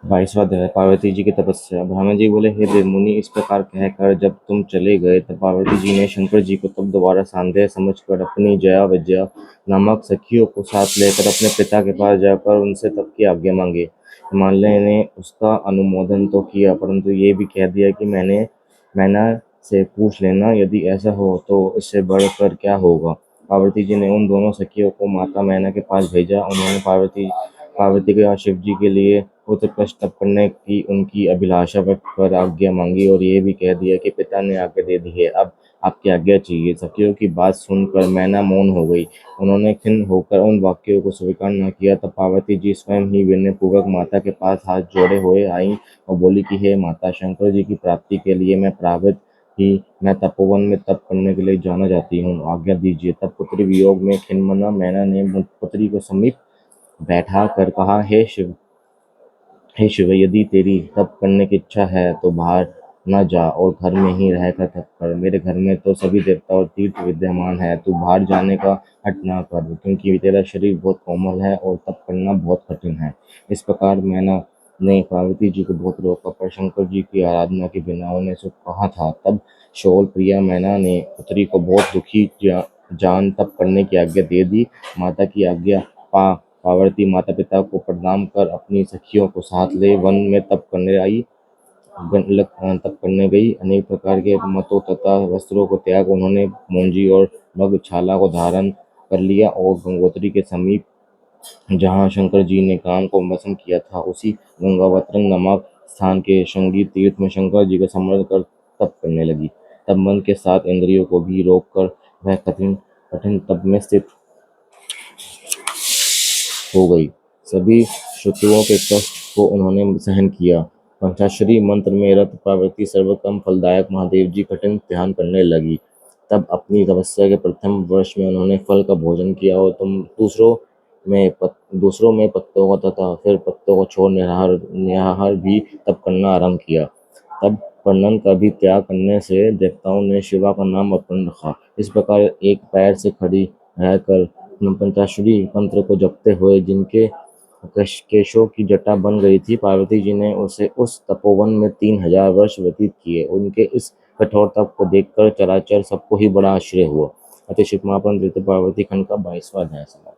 22वां अध्याय पार्वती जी की तपस्या। ब्रह्मा जी बोले, हे देव मुनि, इस प्रकार कहकर जब तुम चले गए तब पार्वती जी ने शंकर जी को तब दोबारा संदेह समझकर अपनी जया विजया नामक सखियों को साथ लेकर अपने पिता के पास जाकर उनसे तप की आज्ञा मांगी। हिमालय ने उसका अनुमोदन तो किया, परंतु ये भी कह दिया कि मैना से पूछ लेना, यदि ऐसा हो तो इससे बढ़कर क्या होगा। पार्वती जी ने उन दोनों सखियों को माता मैना के पास भेजा। उन्होंने पार्वती के और शिव जी के लिए उत्कृष्ट तप करने की उनकी अभिलाषा व्यक्त कर आज्ञा मांगी और ये भी कह दिया कि पिता ने आज्ञा दे दी है, अब आपकी आज्ञा चाहिए। सखियों की बात सुनकर मैना मौन हो गई। उन्होंने खिन्न होकर उन वाक्यों को स्वीकार न किया। तब पार्वती जी स्वयं ही विनय पूर्वक माता के पास हाथ जोड़े हुए आई और बोली कि हे माता, शंकर जी की प्राप्ति के लिए मैं तपोवन में तप करने के लिए जाना चाहती हूँ, आज्ञा दीजिए। तब पुत्री वियोग में खिन्नमना मैना ने पुत्री को समीप बैठा कर कहा, हे शिव, यदि तेरी तप करने की इच्छा है तो बाहर न जा और घर में ही रहकर तप कर। मेरे घर में तो सभी देवता और तीर्थ विद्यमान है, तू बाहर जाने का हट ना कर, क्योंकि तेरा शरीर बहुत कोमल है और तप करना बहुत कठिन है। इस प्रकार मैंने पार्वती जी को बहुत रोका, पर शंकर जी की आराधना के बिना उन्हें सुख कहाँ था। तब शोल प्रिया मैना ने पुत्री को बहुत दुखी जान तप करने की आज्ञा दे दी। माता की आज्ञा पा पार्वती माता पिता को प्रणाम कर अपनी सखियों को साथ ले वन में तप करने गई। अनेक प्रकार के मतों तथा वस्त्रों को त्याग उन्होंने मूंजी और मृगछाला को धारण कर लिया और गंगोत्री के समीप जहाँ शंकर जी ने काम को भस्म किया था, उसी गंगावतरण नामक स्थान के शृंगी तीर्थ में शंकर जी का स्मरण कर तप करने लगी। तब मन के साथ इंद्रियों को भी रोककर वह कठिन कठिन तप में स्थित हो गई। सभी शत्रुओं के कष्ट को उन्होंने सहन किया। पंचाक्षरी मंत्र में रत पार्वती सर्वकम फलदायक महादेव जी कठिन ध्यान करने लगी। तब अपनी तपस्या के प्रथम वर्ष में उन्होंने फल का भोजन किया और दूसरों में पत्तों का तथा फिर पत्तों को छोड़ निराहार भी तप करना आरंभ किया। तब वर्णन का भी त्याग करने से देवताओं ने शिवा का नाम अर्पण रखा। इस प्रकार एक पैर से खड़ी रहकर पंचाक्षरी मंत्र को जपते हुए जिनके केशों की जटा बन गई थी, पार्वती जी ने उसे उस तपोवन में 3000 वर्ष व्यतीत किए। उनके इस कठोर तप को देखकर चराचर सबको ही बड़ा आश्चर्य हुआ। अति शिवमापन पार्वती खंड का 22वां अध्याय समाप्त।